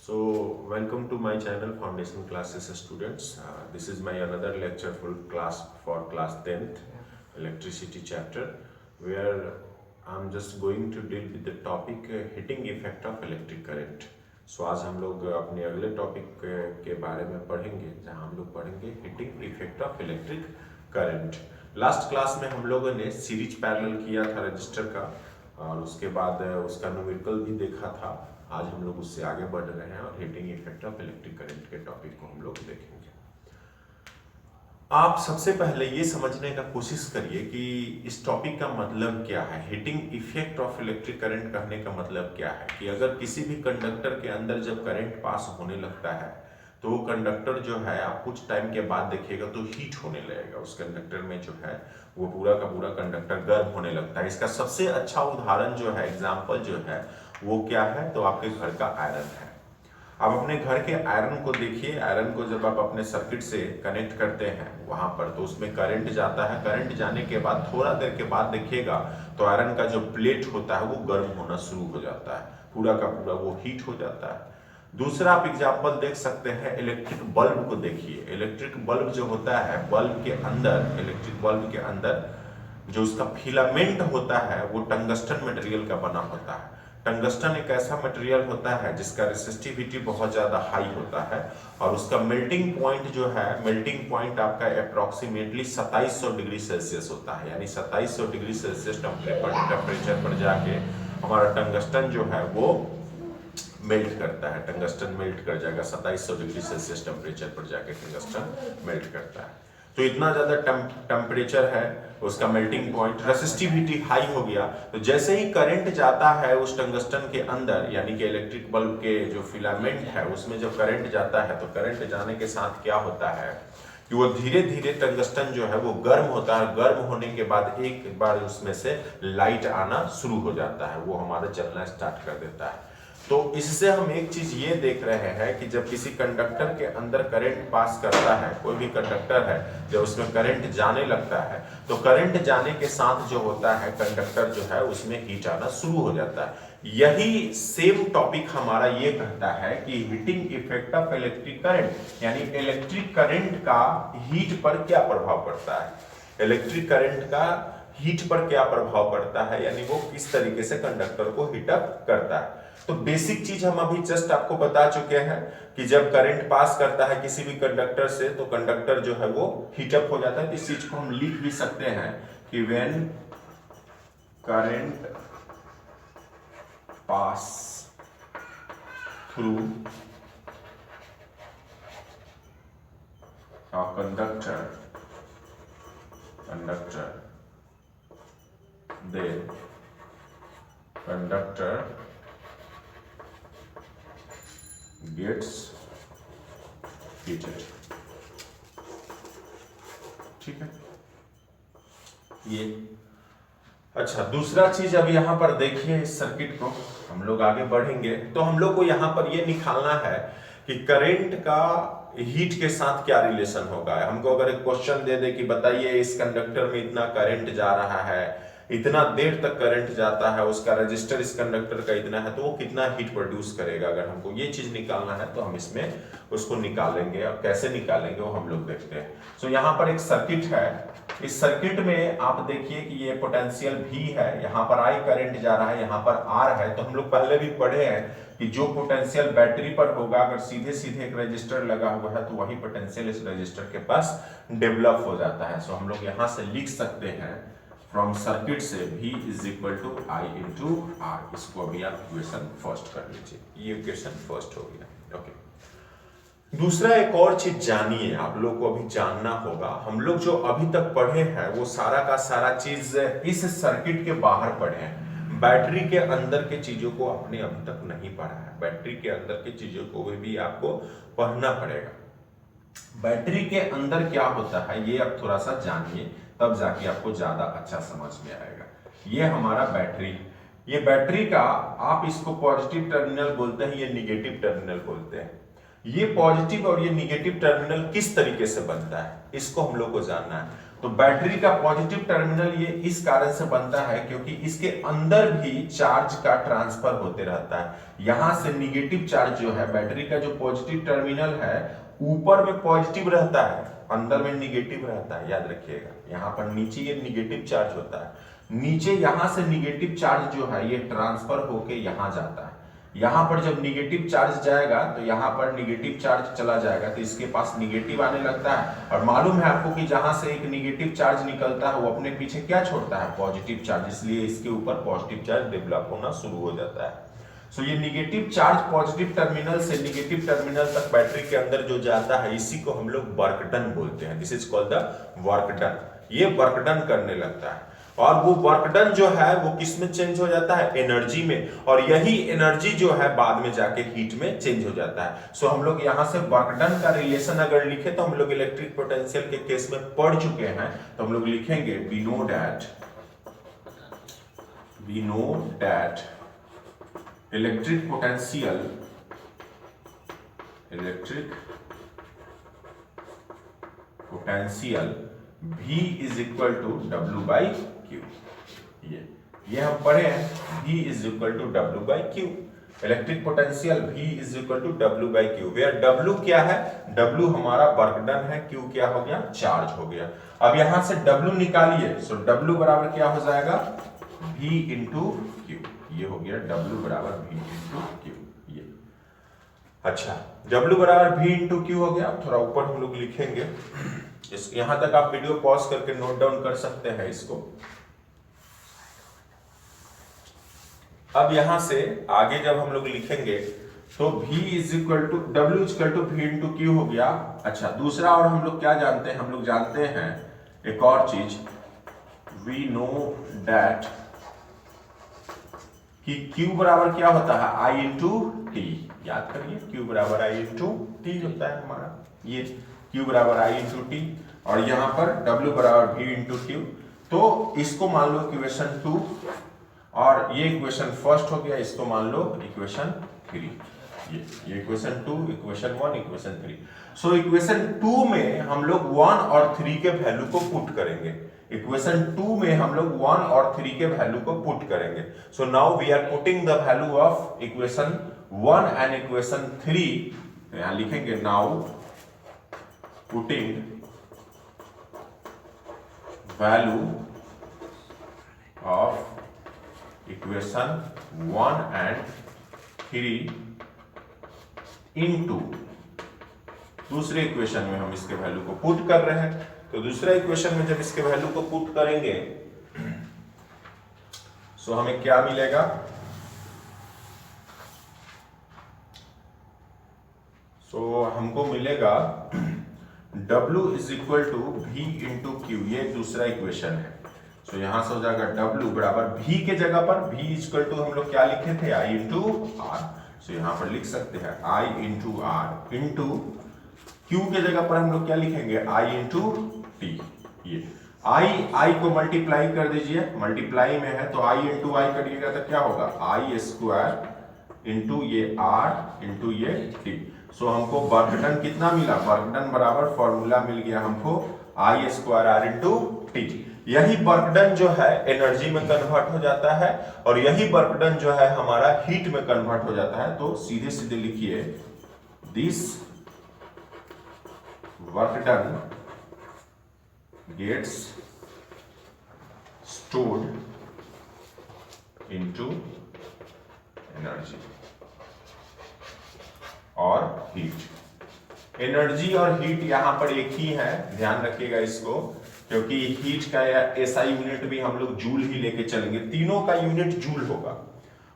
Welcome to my channel Foundation Classes students. This is my another lecture full class for class 10th electricity chapter, where I'm just going to deal with the topic heating effect of electric current. आज हम लोग अपने अगले topic के बारे में पढ़ेंगे, जहाँ हम लोग पढ़ेंगे heating effect of electric current. Last class में हम लोगों ने सीरीज पैरेलल किया था रजिस्टर का, और उसके बाद उसका न्यूमेरिकल भी देखा था। आज हम लोग उससे आगे बढ़ रहे हैं और heating effect of electric current के टॉपिक को हम लोग देखेंगे। आप सबसे पहले ये समझने का कोशिश करिए कि इस टॉपिक का मतलब क्या है। Heating effect of electric current कहने का मतलब क्या है कि अगर किसी भी कंडक्टर के अंदर जब करंट पास होने लगता है तो वो कंडक्टर जो है आप कुछ टाइम के बाद देखिएगा तो हीट होने लगेगा। उस कंडक्टर में जो है वो पूरा का पूरा कंडक्टर गर्म होने लगता है। इसका सबसे अच्छा उदाहरण जो है, एग्जाम्पल जो है वो क्या है, तो आपके घर का आयरन है। आप अपने घर के आयरन को देखिए। आयरन को जब आप अपने सर्किट से कनेक्ट करते हैं वहां पर, तो उसमें करंट जाता है। करंट जाने के बाद थोड़ा देर के बाद देखिएगा तो आयरन का जो प्लेट होता है वो गर्म होना शुरू हो जाता है, पूरा का पूरा वो हीट हो जाता है। दूसरा आप एग्जाम्पल देख सकते हैं, इलेक्ट्रिक बल्ब को देखिए। इलेक्ट्रिक बल्ब जो होता है, बल्ब के अंदर, इलेक्ट्रिक बल्ब के अंदर जो उसका फिलामेंट होता है वो टंगस्टन मटेरियल का बना होता है। टंगस्टन एक ऐसा मटेरियल होता है जिसका रेसिस्टिविटी बहुत ज्यादा हाई होता है, और उसका मेल्टिंग पॉइंट जो है, मेल्टिंग पॉइंट आपका अप्रोक्सीमेटली 2700 डिग्री सेल्सियस होता है। यानी 2700 डिग्री सेल्सियस टेम्परेचर पर जाके हमारा टंगस्टन जो है वो मेल्ट करता है। टंगस्टन मेल्ट कर जाएगा 2700 डिग्री सेल्सियस टेम्परेचर पर जाके टंगस्टन मेल्ट करता है। तो इतना ज्यादा टेम्परेचर है, उसका मेल्टिंग पॉइंट, रेसिस्टिविटी हाई हो गया, तो जैसे ही करंट जाता है उस टंगस्टन के अंदर, यानी कि इलेक्ट्रिक बल्ब के जो फिलामेंट है उसमें जब करंट जाता है, तो करंट जाने के साथ क्या होता है कि वो धीरे धीरे टंगस्टन जो है वो गर्म होता है। गर्म होने के बाद एक बार उसमें से लाइट आना शुरू हो जाता है, वो हमारा चलना स्टार्ट कर देता है। तो इससे हम एक चीज ये देख रहे हैं कि जब किसी कंडक्टर के अंदर करंट पास करता है, कोई भी कंडक्टर है, जब उसमें करंट जाने लगता है तो करंट जाने के साथ जो होता है कंडक्टर जो है उसमें हीट आना शुरू हो जाता है। यही सेम टॉपिक हमारा ये कहता है कि heating effect of electric current, यानी इलेक्ट्रिक करंट का हीट पर क्या प्रभाव पड़ता है, इलेक्ट्रिक करंट का हीट पर क्या प्रभाव पड़ता है, यानी वो किस तरीके से कंडक्टर को हीट अप करता है। तो बेसिक चीज हम अभी जस्ट आपको बता चुके हैं कि जब करंट पास करता है किसी भी कंडक्टर से तो कंडक्टर जो है वो हीटअप हो जाता है। तो इस चीज को हम लिख भी सकते हैं कि when current pass through a conductor then conductor gets heated। ठीक है ये। अच्छा, दूसरा चीज अब यहां पर देखिए, इस सर्किट को हम लोग आगे बढ़ेंगे तो हम लोग को यहां पर ये निकालना है कि करंट का हीट के साथ क्या रिलेशन होगा। हमको अगर एक क्वेश्चन दे दे कि बताइए इस कंडक्टर में इतना करंट जा रहा है, इतना देर तक करंट जाता है, उसका रजिस्टर इस कंडक्टर का इतना है, तो वो कितना हीट प्रोड्यूस करेगा। अगर हमको ये चीज निकालना है तो हम इसमें उसको निकालेंगे। और कैसे निकालेंगे वो हम लोग देखते हैं। सो यहाँ पर एक सर्किट है। इस सर्किट में आप देखिए कि ये पोटेंशियल V है, यहाँ पर I करंट जा रहा है, यहाँ पर R है। तो हम लोग पहले भी पढ़े हैं कि जो पोटेंशियल बैटरी पर होगा, अगर सीधे सीधे एक रजिस्टर लगा हुआ है तो वही पोटेंशियल इस रजिस्टर के पास डेवलप हो जाता है। सो हम लोग यहाँ से लिख सकते हैं फ्रॉम सर्किट से V is equal to I into R। इसको अभी आप इक्वेशन फर्स्ट कर लीजिए, ये इक्वेशन फर्स्ट हो गया। ओके, दूसरा एक और चीज जानिए, आप लोग को अभी जानना होगा। हम लोग जो अभी तक पढ़े हैं वो सारा का सारा चीज इस सर्किट के बाहर पढ़े हैं। बैटरी के अंदर के चीजों को आपने अभी तक नहीं पढ़ा है। बैटरी के अंदर की चीजों को भी आपको पढ़ना पड़ेगा। बैटरी के अंदर क्या होता है ये आप थोड़ा सा जानिए, तब जाके आपको ज्यादा अच्छा समझ में आएगा। ये हमारा बैटरी, ये बैटरी का आप इसको पॉजिटिव टर्मिनल बोलते हैं, ये निगेटिव टर्मिनल बोलते हैं। ये पॉजिटिव और ये निगेटिव टर्मिनल किस तरीके से बनता है इसको हम लोग को जानना है। तो बैटरी का पॉजिटिव टर्मिनल ये इस कारण से बनता है क्योंकि इसके अंदर भी चार्ज का ट्रांसफर होते रहता है। यहां से निगेटिव चार्ज जो है, बैटरी का जो पॉजिटिव टर्मिनल है ऊपर में पॉजिटिव रहता है, अंदर में निगेटिव रहता है, याद रखिएगा। यहाँ पर नीचे ये निगेटिव चार्ज होता है, नीचे यहां से निगेटिव चार्ज जो है ये ट्रांसफर होके यहां जाता है। यहां पर जब निगेटिव चार्ज जाएगा तो यहां पर निगेटिव चार्ज चला जाएगा तो इसके पास निगेटिव आने लगता है। और मालूम है आपको कि जहां से एक निगेटिव चार्ज निकलता है वो अपने पीछे क्या छोड़ता है, पॉजिटिव चार्ज, इसलिए इसके ऊपर पॉजिटिव चार्ज डेवलप होना शुरू हो जाता है। सो ये निगेटिव चार्ज पॉजिटिव टर्मिनल से निगेटिव टर्मिनल तक बैटरी के अंदर जो जाता है इसी को हम लोग वर्क डन बोलते हैं। This is called the work done. ये वर्क डन करने लगता है और वो वर्क डन जो है वो किस में चेंज हो जाता है, एनर्जी में, और यही एनर्जी जो है बाद में जाके हीट में चेंज हो जाता है। सो हम लोग यहां से वर्क डन का रिलेशन अगर लिखे तो हम लोग इलेक्ट्रिक पोटेंशियल के केस में पढ़ चुके हैं, तो हम लोग लिखेंगे we know that electric potential V is equal to W by Q. ये हम पढ़े हैं, V is equal to W by Q. Electric potential V is equal to W by Q, where W क्या है, W हमारा work done है, Q क्या हो गया, चार्ज हो गया। अब यहां से W निकालिए, सो W बराबर क्या हो जाएगा, V इंटू क्यू। ये हो गया W बराबर V इंटू क्यू। ये अच्छा, W बराबर V इंटू क्यू हो गया। थोड़ा ऊपर हम लोग लिखेंगे, यहां तक आप वीडियो पॉज करके नोट डाउन कर सकते हैं इसको। अब यहां से आगे जब हम लोग लिखेंगे तो V is equal to W is equal to V into Q हो गया। अच्छा, दूसरा और हम लोग क्या जानते हैं, हम लोग जानते हैं एक और चीज, वी नो दैट कि Q बराबर क्या होता है, I इंटू टी। याद करिए, Q बराबर I इंटू टी होता है हमारा, ये Q बराबर I इंटू टी, और यहां पर W बराबर V इंटू क्यू। तो इसको मान लो इक्वेशन 2 और ये इक्वेशन फर्स्ट हो गया, इसको मान लो इक्वेशन 3। ये equation 2, equation 1, equation 3। So equation 2 में हम लोग 1 और 3 के वैल्यू को पुट करेंगे। इक्वेशन 2 में हम लोग 1 और 3 के वैल्यू को पुट करेंगे। So now we are putting the value of equation 1 and equation 3। यहां लिखेंगे now putting value of equation 1 and 3 into दूसरे इक्वेशन में हम इसके वैल्यू को पुट कर रहे हैं। तो दूसरा इक्वेशन में जब इसके वैल्यू को पुट करेंगे सो हमें क्या मिलेगा, सो हमको मिलेगा W is equal to V into Q. ये दूसरा इक्वेशन है। सो यहां से हो जाएगा W बराबर V के जगह पर V इज इक्वल टू हम लोग क्या लिखे थे, I इंटू R। सो यहां पर लिख सकते हैं I into R into Q के जगह पर हम लोग क्या लिखेंगे, I इंटू T। ये I को मल्टीप्लाई कर दीजिए, मल्टीप्लाई में है तो I इंटू I करिएगा तो क्या होगा, I स्क्वायर इंटू ये R इंटू ये T। सो हमको वर्क डन कितना मिला, वर्क डन बराबर फॉर्मूला मिल गया हमको I square R into T। यही वर्क डन जो है एनर्जी में कन्वर्ट हो जाता है और यही वर्क डन जो है हमारा हीट में कन्वर्ट हो जाता है। तो सीधे सीधे लिखिए, this work done gets stored into energy और हीट। एनर्जी और हीट यहां पर एक ही है, ध्यान रखिएगा इसको, क्योंकि हीट का या ऐसा यूनिट भी हम लोग जूल ही लेके चलेंगे, तीनों का यूनिट जूल होगा।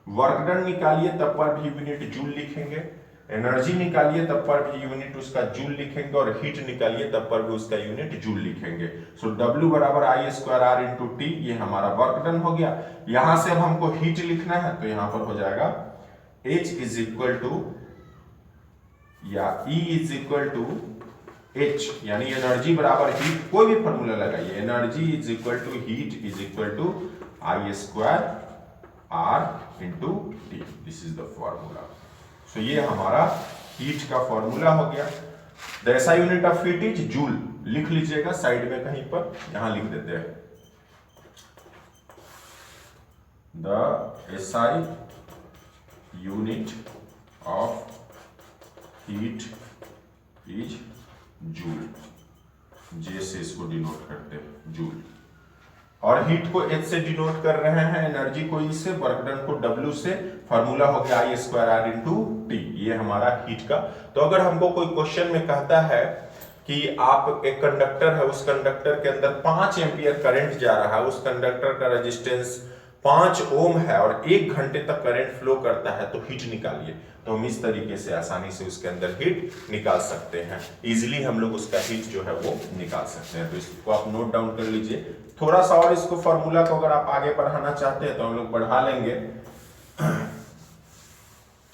वर्क डन निकालिए तब पर भी यूनिट जूल लिखेंगे, एनर्जी निकालिए तब पर भी यूनिट उसका जूल लिखेंगे, और हीट निकालिए तब पर भी उसका यूनिट जूल लिखेंगे। सो W बराबर I square R into T, ये हमारा वर्क डन हो गया। यहां से अब हमको हीट लिखना है तो यहां पर हो जाएगा H इज इक्वल टू या E is equal to H, यानी एनर्जी बराबर हीट, कोई भी फॉर्मूला लगाइए, energy is equal to heat is equal to I square R into T. This is the formula. So ये हमारा हीट का formula हो गया। The SI unit of heat is joule. लिख लीजिएगा साइड में कहीं पर, यहां लिख देते हैं the SI unit of heat is joule, J से इसको डिनोट करते हैं जूल, और हीट को H से डिनोट कर रहे हैं, एनर्जी को E से, वर्क डन को W से, फार्मूला हो गया I² इंटू T, ये हमारा हीट का। तो अगर हमको कोई क्वेश्चन में कहता है कि आप एक कंडक्टर है, उस कंडक्टर के अंदर 5 एम्पियर करंट जा रहा है, उस कंडक्टर का रेजिस्टेंस 5 ओम है और 1 घंटे तक करंट फ्लो करता है, तो हीट निकालिए। तो हम इस तरीके से आसानी से उसके अंदर हीट निकाल सकते हैं, इजीली हम लोग उसका हीट जो है वो निकाल सकते हैं। तो इसको आप नोट डाउन कर लीजिए। थोड़ा सा और इसको फार्मूला को अगर आप आगे बढ़ाना चाहते हैं तो हम लोग बढ़ा लेंगे।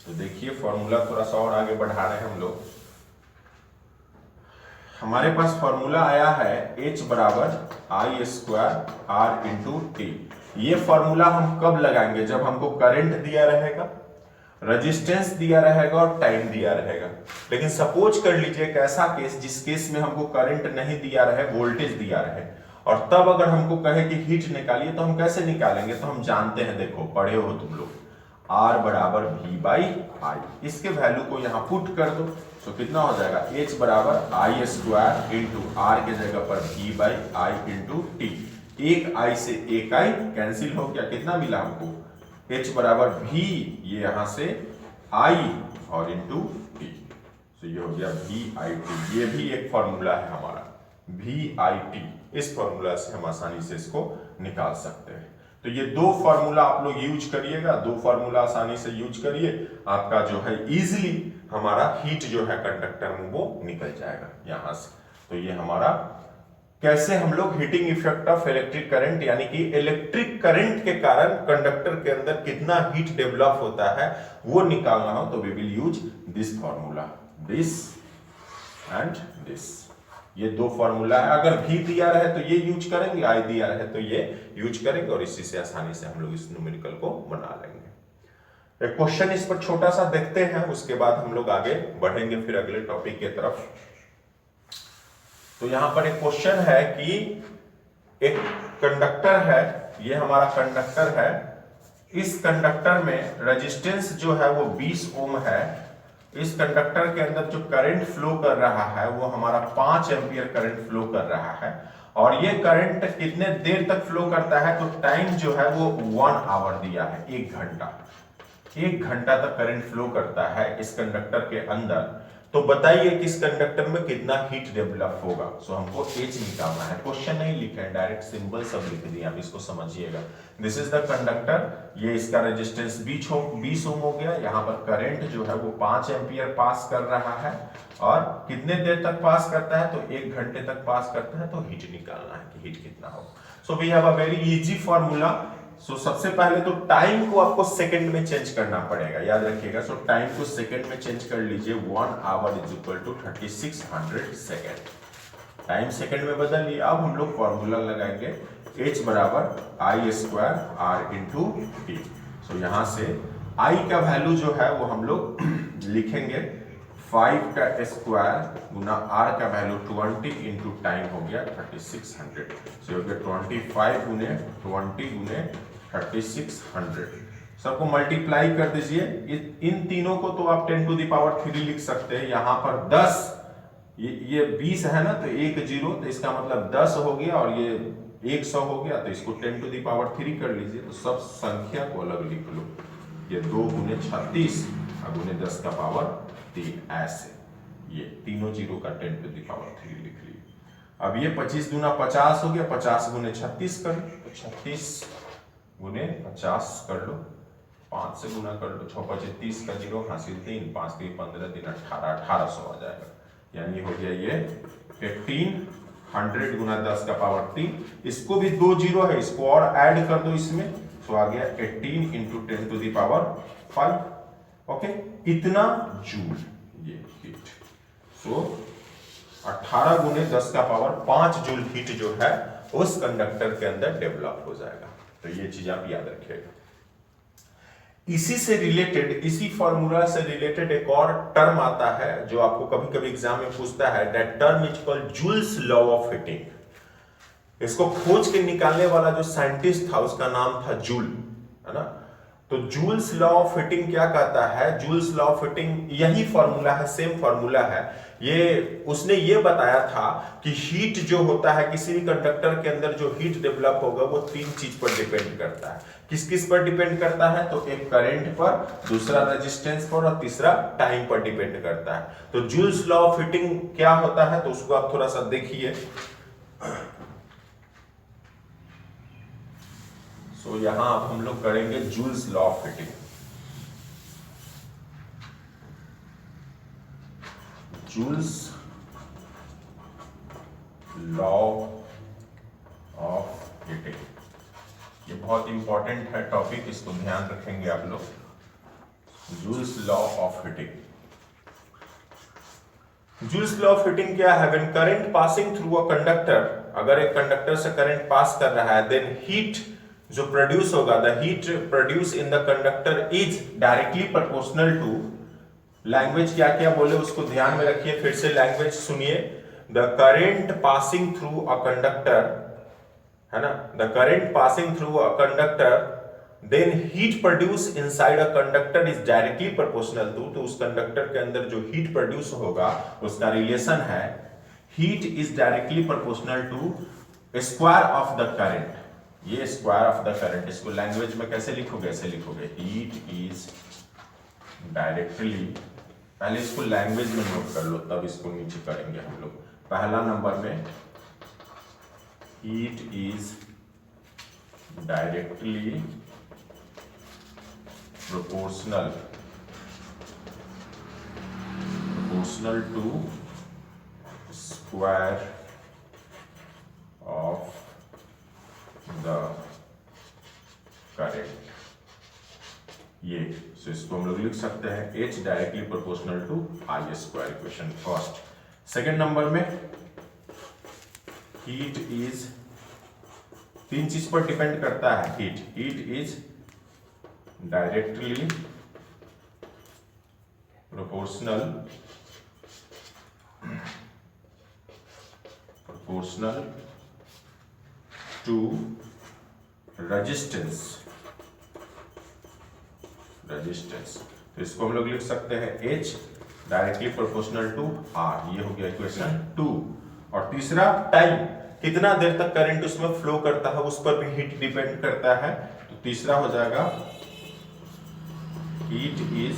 तो देखिए फार्मूला थोड़ा सा और आगे बढ़ा रहे हैं हम लोग। हमारे पास फार्मूला आया है H बराबर I² R इंटू टी। ये फार्मूला हम कब लगाएंगे? जब हमको करंट दिया रहेगा, रेजिस्टेंस दिया रहेगा और टाइम दिया रहेगा। लेकिन सपोज कर लीजिए एक ऐसा केस जिस केस में हमको करंट नहीं दिया रहे, वोल्टेज दिया रहे, और तब अगर हमको कहे कि हीट निकालिए, तो हम कैसे निकालेंगे? तो हम जानते हैं, देखो पढ़े हो तुम लोग, R बराबर V/I। इसके वैल्यू को यहाँ पुट कर दो, तो कितना हो जाएगा? H बराबर I² इंटू R के जगह पर V/I इंटू टी। एक I से एक I कैंसिल हो गया, कितना मिला हमको? H बराबर V, ये यहां से I और इंटू टी, तो ये हो गया VIT। ये भी एक फॉर्मूला है हमारा VIT। इस फॉर्मूला से हम आसानी से इसको निकाल सकते हैं। तो ये दो फॉर्मूला आप लोग यूज करिएगा, दो फॉर्मूला आसानी से यूज करिए, आपका जो है इजीली हमारा हीट जो है कंडक्टर में वो निकल जाएगा यहां से। तो ये हमारा कैसे हम लोग heating effect of electric current, यानी कि इलेक्ट्रिक करंट के कारण कंडक्टर के अंदर कितना हीट डेवलप होता है वो निकालना हो, तो we will use this formula, this and this. ये दो फॉर्मूला है। अगर भी दिया रहे तो ये यूज करेंगे, आई दिया रहे तो ये यूज करेंगे, और इसी से आसानी से हम लोग इस न्यूमेरिकल को बना लेंगे। एक क्वेश्चन इस पर छोटा सा देखते हैं, उसके बाद हम लोग आगे बढ़ेंगे फिर अगले टॉपिक की तरफ। तो यहां पर एक क्वेश्चन है कि एक कंडक्टर है, ये हमारा कंडक्टर है, इस कंडक्टर में रेजिस्टेंस जो है वो 20 ओम है। इस कंडक्टर के अंदर जो करंट फ्लो कर रहा है वो हमारा 5 एम्पियर करंट फ्लो कर रहा है, और ये करंट कितने देर तक फ्लो करता है? तो टाइम जो है वो 1 आवर दिया है, 1 घंटा। 1 घंटा तक करंट फ्लो करता है इस कंडक्टर के अंदर। तो बताइए कि इस कंडक्टर में कितना हीट डेवलप होगा। सो हमको H निकालना है। क्वेश्चन नहीं लिखा है, डायरेक्ट सिंबल सब लिख दिए, आप इसको समझिएगा। दिस इज द कंडक्टर, ये इसका रेजिस्टेंस 20 ओम हो गया। यहाँ पर करंट जो है वो 5 एम्पियर पास कर रहा है, और कितने देर तक पास करता है? तो 1 घंटे तक पास करता है। तो हीट निकालना है कि हीट कितना होगा। So we have a very easy formula. So सबसे पहले तो टाइम को आपको सेकंड में चेंज करना पड़ेगा, याद रखिएगा। सो टाइम को सेकंड में चेंज कर लीजिए। 1 hour is equal to 3600 second. Time second में बदल लिया। अब हम लोग फॉर्मूला लगाएंगे H बराबर I² R इंटू टी। सो यहां से I का वैल्यू जो है वो हम लोग लिखेंगे 5 का स्क्वायर गुना R का वैल्यू 20 इंटू टाइम हो गया 3600। सो हो गया 25 गुने 20 गुने 3600। सबको मल्टीप्लाई कर दीजिए। इन तीनों को तो आप 10 टू द पावर 3 लिख सकते हैं। यहाँ पर 10, ये 20 है ना, तो 1 0, तो इसका मतलब 10 हो गया, और ये 100 हो गया, तो इसको 10 टू द पावर 3 कर लीजिए। तो सब संख्या को अलग लिख लो। ये 2 गुने 36 और गुने 10 का पावर 3, ऐसे ये तीनों जीरो का 10 टू द पावर 3 लिख लिए। अब ये 25 दूना 50 हो गया, 50 गुने 36 कर लो, तो 36 गुने 50 कर लो, 5 से गुना कर लो, 6 5 30 का 0 हासिल 3, 5 3 15 3 18, 1800 आ जाएगा। यानी हो गया ये 1800 गुना 10 का पावर 3। इसको भी 2 जीरो है, इसको और ऐड कर दो इसमें, तो आ गया 18 into 10 to the power 5। Okay, इतना जूल ये हीट। सो 18 गुने 10 का पावर 5 जूल हीट जो है उस कंडक्टर के अंदर डेवलप हो जाएगा। तो ये चीज आप याद रखिएगा। इसी से रिलेटेड, इसी फॉर्मूला से रिलेटेड एक और टर्म आता है जो आपको कभी कभी एग्जाम में पूछता है, that term is called joules law of heating. इसको खोज के निकालने वाला जो साइंटिस्ट था उसका नाम था जूल, है ना। तो जूल्स लॉ ऑफ हीटिंग क्या कहता है, जूल्स लॉ ऑफ हीटिंग यही फॉर्मूला है, सेम फॉर्मूला है। उसने ये बताया था कि हीट जो होता है किसी भी कंडक्टर के अंदर, जो हीट डेवलप होगा वो तीन चीज पर डिपेंड करता है। किस किस पर डिपेंड करता है, तो एक करंट पर, दूसरा रेजिस्टेंस पर और तीसरा टाइम पर डिपेंड करता है। तो जूल्स लॉ ऑफ हीटिंग क्या होता है, तो उसको आप थोड़ा सा देखिए। तो यहां अब हम लोग करेंगे joules law of heating. Joule's law of heating, ये बहुत इंपॉर्टेंट है टॉपिक, इसको ध्यान रखेंगे आप लोग। Joule's law of heating, Joule's law of heating क्या है, when current passing through a conductor, अगर एक कंडक्टर से करंट पास कर रहा है, देन हीट जो प्रोड्यूस होगा, the heat produce in the conductor is directly proportional to, language क्या क्या बोले उसको ध्यान में रखिए, फिर से लैंग्वेज सुनिए। The current passing through a conductor, है ना, the current passing through a conductor, then heat produce inside a conductor is directly proportional to, तो उस कंडक्टर के अंदर जो हीट प्रोड्यूस होगा उसका रिलेशन है, heat is directly proportional to square of the current. ये स्क्वायर ऑफ द करंट, इसको लैंग्वेज में कैसे लिखोगे, ऐसे लिखोगे, हीट इज डायरेक्टली, पहले इसको लैंग्वेज में नोट कर लो तब इसको नीचे करेंगे हम लोग। पहला नंबर में heat is directly proportional to square of the current. ये सो इसको हम लोग लिख सकते हैं H directly proportional to I square, equation first. Second number में हीट इज, तीन चीज पर डिपेंड करता है heat is directly proportional to resistance, तो इसको हम लोग लिख सकते हैं H directly proportional to R, ये हो गया इक्वेशन 2। और तीसरा टाइम, कितना देर तक करंट उसमें फ्लो करता है उस पर भी हीट डिपेंड करता है, तो तीसरा हो जाएगा heat is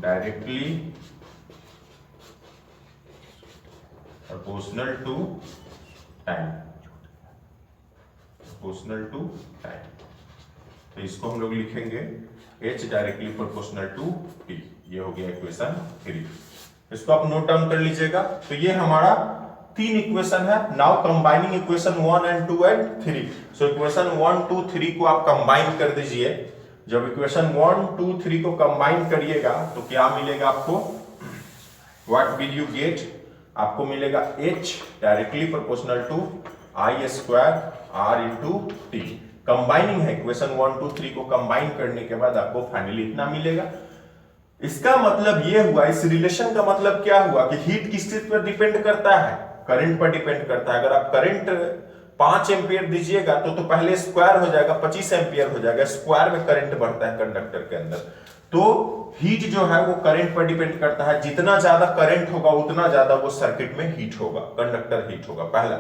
directly proportional to time, तो इसको हम लोग लिखेंगे H directly proportional to T, ये हो गया इक्वेशन 3। इसको आप नोट डाउन कर लीजिएगा। तो ये हमारा तीन इक्वेशन है। Now combining equation 1 and 2 and 3। So equation 1 2 3 को आप कंबाइन कर दीजिए। जब इक्वेशन 1 2 3 को कंबाइन करिएगा तो क्या मिलेगा आपको, व्हाट विल यू गेट, आपको मिलेगा H directly proportional to I square R into T। Combining है, इक्वेशन 1 2 3 को कंबाइन करने के बाद आपको फाइनली इतना मिलेगा। इसका मतलब ये हुआ, इस रिलेशन का मतलब क्या हुआ कि हीट किस चीज पर डिपेंड करता है, करंट पर डिपेंड करता है। अगर आप करंट 5 एम्पियर दीजिएगा तो पहले स्क्वायर हो जाएगा 25 एम्पियर हो जाएगा, स्क्वायर में करंट बढ़ता है कंडक्टर के अंदर। तो हीट जो है वो करंट पर डिपेंड करता है, जितना ज्यादा करंट होगा उतना ज्यादा वो सर्किट में हीट होगा, कंडक्टर हीट होगा। पहला,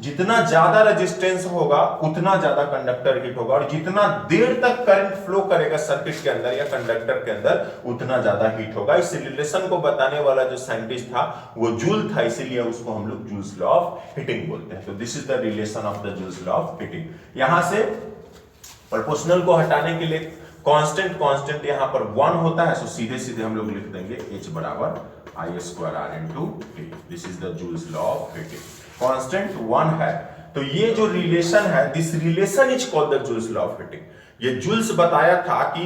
जितना ज्यादा रेजिस्टेंस होगा उतना ज्यादा कंडक्टर हीट होगा, और जितना देर तक करंट फ्लो करेगा सर्किट के अंदर या कंडक्टर के अंदर उतना ज्यादा हीट होगा। इस रिलेशन को बताने वाला जो साइंटिस्ट था वो जूल था, इसीलिए उसको हम लोग जूल्स लॉ ऑफ हीटिंग बोलते हैं। तो this is the relation of the Joule's law of heating. यहां से प्रोपोर्शनल को हटाने के लिए कांस्टेंट यहां पर 1 होता है, सो सीधे सीधे हम लोग लिख देंगे H बराबर I square R into T। This is the Joule's law of heating. Constant 1 है, तो ये जो रिलेशन है, this relation is called the Joule's law of heating. ये जूल्स बताया था कि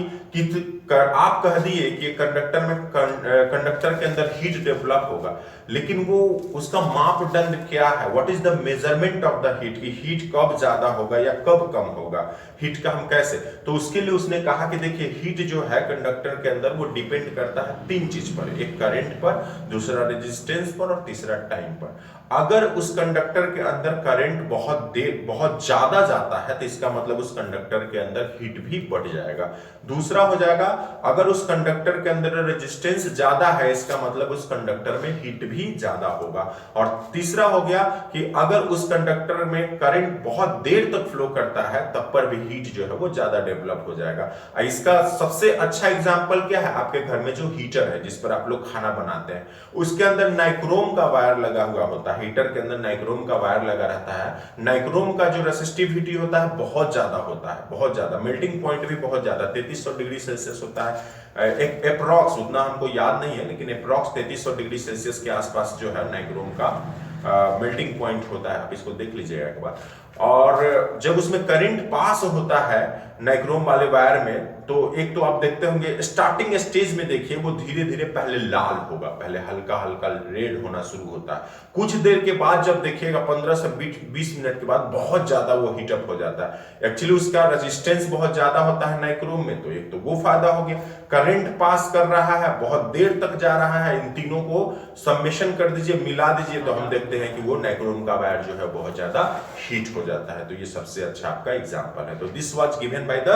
आप कह दिए कि कंडक्टर के अंदर हीट डेवलप होगा, लेकिन वो उसका मापदंड क्या है, what is the measurement of the heat, कि हीट कब ज्यादा होगा या कब कम होगा, हीट का हम कैसे। तो उसके लिए उसने कहा कि देखिए हीट जो है कंडक्टर के अंदर वो डिपेंड करता है तीन चीज पर, एक करंट पर, दूसरा रेजिस्टेंस पर और तीसरा टाइम पर। अगर उस कंडक्टर के अंदर करंट बहुत ज्यादा जाता है तो इसका मतलब उस कंडक्टर के अंदर हीट भी बढ़ जाएगा। दूसरा हो जाएगा, अगर उस कंडक्टर के अंदर रेजिस्टेंस ज्यादा है इसका मतलब उस कंडक्टर में हीट भी ज्यादा होगा। और तीसरा हो गया कि अगर उस कंडक्टर में करंट बहुत देर तक फ्लो करता है तब पर भी हीट जो है वो ज्यादा डेवलप हो जाएगा। इसका सबसे अच्छा एग्जांपल क्या है, आपके घर में जो हीटर है जिस पर आप लोग खाना बनाते हैं, उसके अंदर नाइक्रोम का वायर लगा हुआ होता है। हीटर के अंदर नाइक्रोम का वायर लगा रहता है। नाइक्रोम का जो रेसिस्टिविटी होता है बहुत ज्यादा होता है, बहुत ज्यादा, मेल्टिंग पॉइंट भी बहुत ज्यादा 3300 डिग्री सेल्सियस होता है। एक अप्रॉक्स, उतना हमको याद नहीं है, लेकिन अप्रॉक्स 3300 डिग्री सेल्सियस के आसपास जो है नाइक्रोम का मेल्टिंग पॉइंट होता है। आप इसको देख लीजिएगा एक बार। और जब उसमें करंट पास होता है नाइक्रोम वाले वायर में, तो एक तो आप देखते होंगे स्टार्टिंग स्टेज में देखिए वो धीरे धीरे पहले लाल होगा, पहले हल्का हल्का रेड होना शुरू होता है। कुछ देर के बाद जब देखिएगा 15 से 20 मिनट के बाद बहुत ज्यादा वो हीटअप हो जाता है। एक्चुअली उसका रेजिस्टेंस बहुत ज्यादा होता है नाइक्रोम में, तो एक तो वो फायदा हो गया। करंट पास कर रहा है, बहुत देर तक जा रहा है, इन तीनों को सम्मेशन कर दीजिए, मिला दीजिए, तो हम देखते हैं कि वो नाइक्रोम का वायर जो है बहुत ज्यादा हीट हो जाता है। तो ये सबसे अच्छा आपका एग्जांपल है। तो this was given by the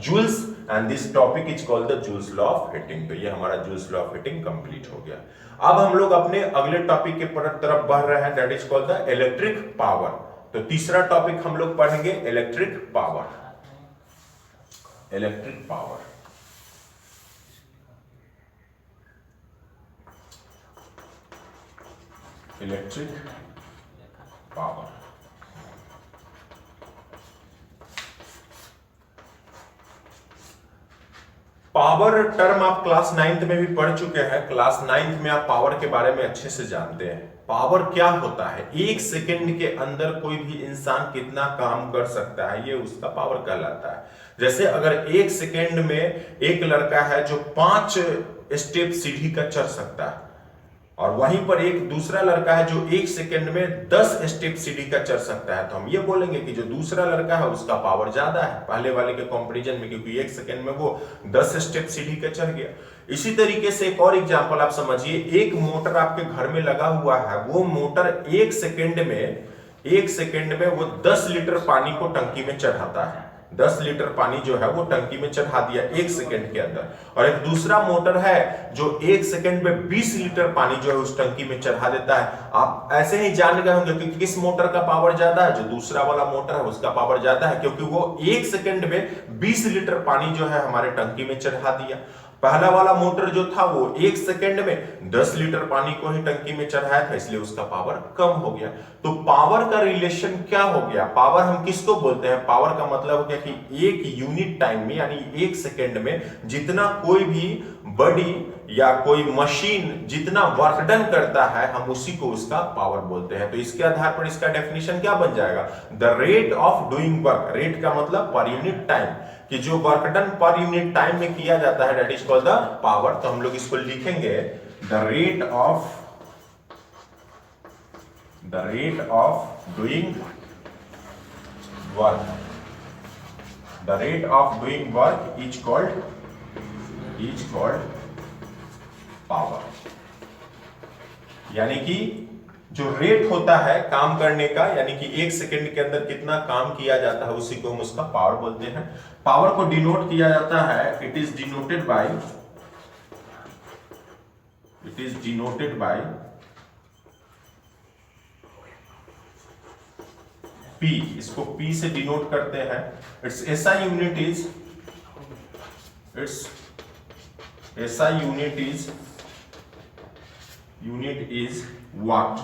Joule's and this topic is called the Joule's law of heating. तो ये हमारा Joule's law of heating complete हो गया। अब हम लोग अपने अगले टॉपिक के तरफ बढ़ रहे हैं, that is called the electric power. तो तीसरा टॉपिक हम लोग पढ़ेंगे electric power. Electric power, electric power. Power term आप क्लास 9th में भी पढ़ चुके हैं। क्लास 9th में आप पावर के बारे में अच्छे से जानते हैं। पावर क्या होता है, एक सेकंड के अंदर कोई भी इंसान कितना काम कर सकता है, ये उसका पावर कहलाता है। जैसे अगर एक सेकंड में एक लड़का है जो 5 स्टेप सीढ़ी का चढ़ सकता है, और वहीं पर एक दूसरा लड़का है जो एक सेकंड में 10 स्टेप सीढ़ी का चढ़ सकता है, तो हम ये बोलेंगे कि जो दूसरा लड़का है उसका पावर ज्यादा है पहले वाले के कंपैरिजन में, क्योंकि एक सेकंड में वो 10 स्टेप सीढ़ी का चढ़ गया। इसी तरीके से एक और एग्जांपल आप समझिए, एक मोटर आपके घर में लगा हुआ है, वो मोटर एक सेकंड में वो 10 लीटर पानी को टंकी में चढ़ाता है। 10 लीटर पानी जो है वो टंकी में चढ़ा दिया एक सेकंड के अंदर। और एक दूसरा मोटर है जो एक सेकंड में 20 लीटर पानी जो है उस टंकी में चढ़ा देता है। आप ऐसे ही जान गए होंगे कि किस मोटर का पावर ज्यादा है, जो दूसरा वाला मोटर है उसका पावर ज्यादा है, क्योंकि वो एक सेकंड में 20 लीटर पानी जो है हमारे टंकी में चढ़ा दिया। पहला वाला मोटर जो था वो एक सेकंड में 10 लीटर पानी को ही टंकी में चढ़ाया था, इसलिए उसका पावर कम हो गया। तो पावर का रिलेशन क्या हो गया, पावर हम किसको बोलते हैं, पावर का मतलब हो गया कि एक यूनिट टाइम में यानी एक सेकंड में जितना कोई भी बॉडी या कोई मशीन जितना वर्क डन करता है हम उसी को उसका पावर बोलते हैं। तो इसके आधार पर इसका डेफिनेशन क्या बन जाएगा, the rate of doing work. Rate का मतलब पर यूनिट टाइम, कि जो work done per unit time में किया जाता है, that is called the power. तो हम लोग इसको लिखेंगे the rate of doing work. The rate of doing work is called power. यानी कि जो रेट होता है काम करने का, यानी कि एक सेकंड के अंदर कितना काम किया जाता है, उसी को हम उसका पावर बोलते हैं। पावर को डिनोट किया जाता है, it is denoted by P। इसको P से डिनोट करते हैं। इट्स SI यूनिट इज वाट।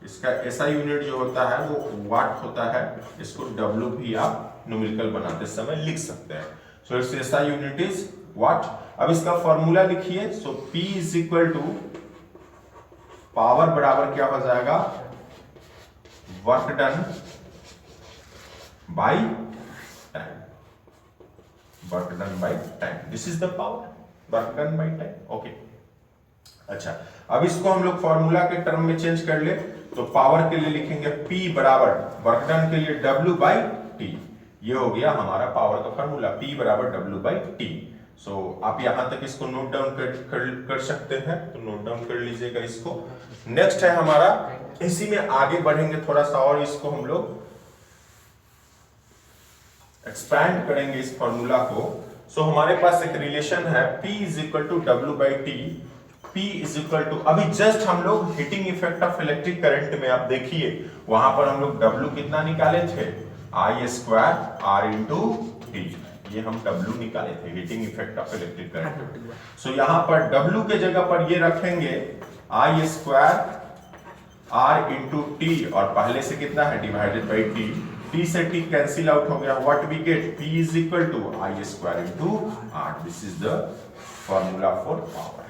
इसका SI यूनिट जो होता है वो वाट होता है। इसको W भी आप न्यूमेरिकल बनाते समय लिख सकते हैं। So it's SI unit is watt. अब इसका फॉर्मूला लिखिए। So P is equal to power बराबर क्या हो जाएगा, work done by time. Work done by time, this is the power work done by time. Okay, अच्छा अब इसको हम लोग फॉर्मूला के टर्म में चेंज कर ले तो पावर के लिए लिखेंगे P बराबर वर्क डन के लिए W बाई टी। ये हो गया हमारा पावर का फॉर्मूला, P बराबर W बाई टी। सो आप यहां तक इसको नोट डाउन कर सकते हैं, तो नोट डाउन कर लीजिएगा इसको। नेक्स्ट है हमारा, इसी में आगे बढ़ेंगे थोड़ा सा और इसको हम लोग एक्सपैंड करेंगे इस फॉर्मूला को। सो हमारे पास एक रिलेशन है P is equal to W by T. P is equal to, अभी जस्ट हम लोग heating effect of electric current में आप देखिए वहां पर हम लोग W कितना निकाले थे, I square R into T, ये हम W निकाले थे heating effect of electric current. So यहां पर W के जगह पर ये रखेंगे I square R into T, और पहले से कितना है डिवाइडेड बाई टी, T से T कैंसिल आउट हो गया, what we get P is equal to I square into R। This is the formula for power.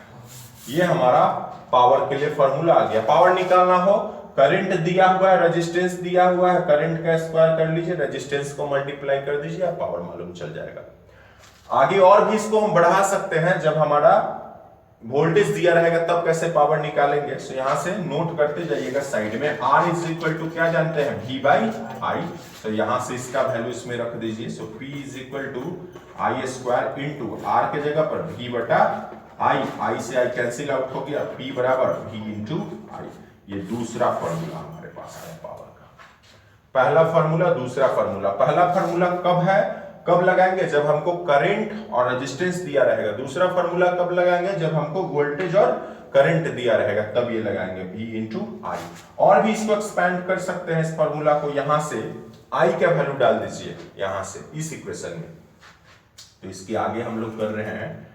ये हमारा पावर के लिए फॉर्मूला आ गया। पावर निकालना हो, करंट दिया हुआ है, रेजिस्टेंस दिया हुआ है, करंट का स्क्वायर कर लीजिए, रेजिस्टेंस को मल्टीप्लाई कर दीजिए, आप पावर मालूम चल जाएगा। आगे और भी इसको हम बढ़ा सकते हैं, जब हमारा वोल्टेज दिया रहेगा तब कैसे पावर निकालेंगे। सो यहां से नोट करते जाइएगा साइड में, R इज इक्वल टू क्या जानते हैं, V बाई आई। तो यहां से इसका वैल्यू इसमें रख दीजिए। So P is equal to I square into R के जगह पर V बटा I से I कैंसिल आउट हो गया, P बराबर V इंटू I। ये दूसरा फॉर्मूला हमारे पास आया पावर का। पहला फॉर्मूला, दूसरा फॉर्मूला। पहला फॉर्मूला कब है, कब लगाएंगे, जब हमको करंट और रेजिस्टेंस दिया रहेगा। दूसरा फॉर्मूला कब लगाएंगे, जब हमको वोल्टेज और करंट दिया रहेगा, तब ये लगाएंगे V इंटू आई। और भी इसको एक्सपैंड कर सकते हैं इस फॉर्मूला को, यहां से I का वैल्यू डाल दीजिए यहां से इस इक्वेशन में। तो इसके आगे हम लोग कर रहे हैं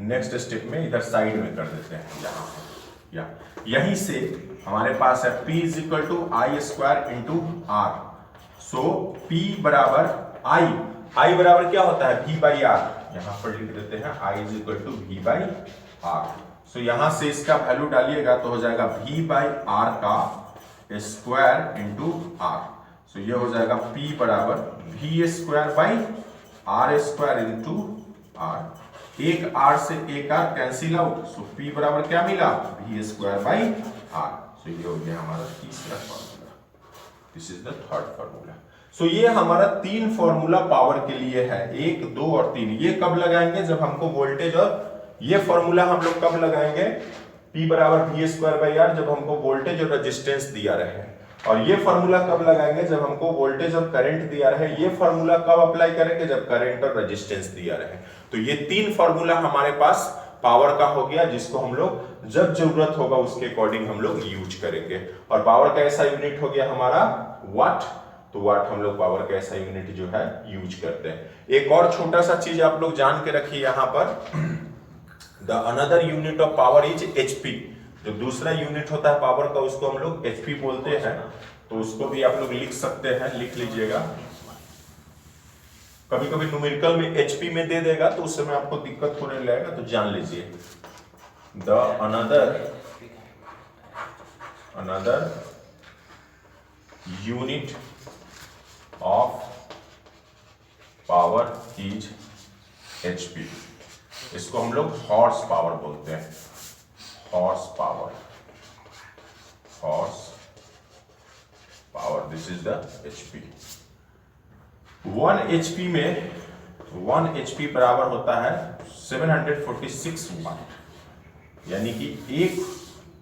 नेक्स्ट स्टेप में, इधर साइड में कर देते हैं यहां से, या यहीं से हमारे पास है P is equal to I square into R। So P बराबर I बराबर क्या होता है, V बाई R। यहां पर लिख देते हैं I is equal to V by R। So यहां से इसका वैल्यू डालिएगा तो हो जाएगा V बाई R का स्क्वायर इंटू R। सो ये हो जाएगा P बराबर V square by R square into R। एक R से एक R cancel out, so P बराबर क्या मिला, V square by R। So ये हो गया हमारा तीसरा फॉर्मूला, this is the third formula. So ये हमारा तीन फॉर्मूला पावर के लिए है, 1, 2 और 3। ये कब लगाएंगे, जब हमको वोल्टेज, और ये फॉर्मूला हम लोग कब लगाएंगे, P बराबर V स्क्वायर बाई R, जब हमको वोल्टेज और रेजिस्टेंस दिया रहे। और ये फॉर्मूला कब लगाएंगे, जब हमको वोल्टेज और करंट दिया रहे। ये फॉर्मूला कब अप्लाई करेंगे, जब करंट और रेजिस्टेंस दिया रहे। तो ये तीन फॉर्मूला हमारे पास पावर का हो गया, जिसको हम लोग जब जरूरत होगा उसके अकॉर्डिंग हम लोग यूज करेंगे। और पावर का ऐसा यूनिट हो गया हमारा वाट। तो वाट हम लोग पावर का ऐसा यूनिट जो है यूज करते हैं। एक और छोटा सा चीज आप लोग जान के रखिए यहां पर, the another unit of power is HP। जो दूसरा यूनिट होता है पावर का उसको हम लोग HP बोलते हैं। तो उसको भी आप लोग लिख सकते हैं, लिख लीजिएगा। कभी कभी न्यूमेरिकल में HP में दे देगा तो उस समय आपको दिक्कत होने लगेगा, तो जान लीजिए the another unit of power is HP। इसको हम लोग हॉर्स पावर बोलते हैं, horse power, this is the HP। 1 HP में 1 HP बराबर होता है 746 वाट, यानी कि 1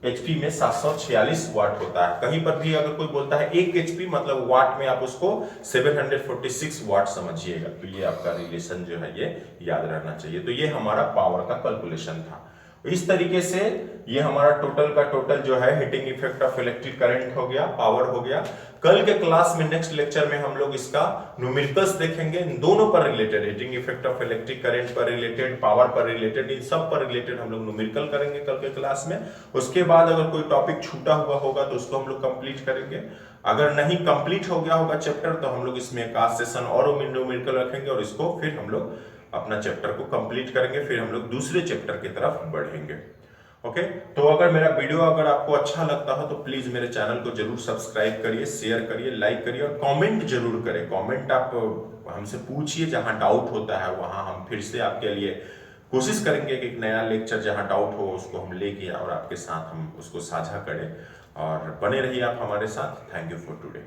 HP में 746 वाट होता है। कहीं पर भी अगर कोई बोलता है 1 HP मतलब वाट में, आप उसको 746 वाट समझिएगा। तो ये आपका रिलेशन जो है ये याद रहना चाहिए। तो ये हमारा पावर का कैलकुलेशन था। इस तरीके से ये हमारा टोटल का टोटल जो है heating effect of electric current हो गया, पावर हो गया। कल के क्लास में नेक्स्ट लेक्चर में हम लोग इसका न्यूमेरिकल्स देखेंगे, इन दोनों पर related, heating effect of electric current पर रिलेटेड, पावर पर रिलेटेड, इन सब पर रिलेटेड हम लोग न्यूमेरिकल करेंगे कल के क्लास में। उसके बाद अगर कोई टॉपिक छूटा हुआ होगा तो उसको हम लोग कंप्लीट करेंगे। अगर नहीं कंप्लीट हो गया होगा चैप्टर तो हम लोग इसमें एक आध सेशन और न्यूमेरिकल रखेंगे और इसको फिर हम लोग अपना चैप्टर को कंप्लीट करेंगे, फिर हम लोग दूसरे चैप्टर की तरफ बढ़ेंगे। ओके, तो अगर मेरा वीडियो अगर आपको अच्छा लगता हो तो प्लीज मेरे चैनल को जरूर सब्सक्राइब करिए, शेयर करिए, लाइक करिए और कमेंट जरूर करें। कमेंट आप हमसे पूछिए, जहां डाउट होता है वहां हम फिर से आपके लिए कोशिश करेंगे कि एक नया लेक्चर जहां डाउट हो उसको हम लेके और आपके साथ हम उसको साझा करें। और बने रहिए आप हमारे साथ। Thank you for today.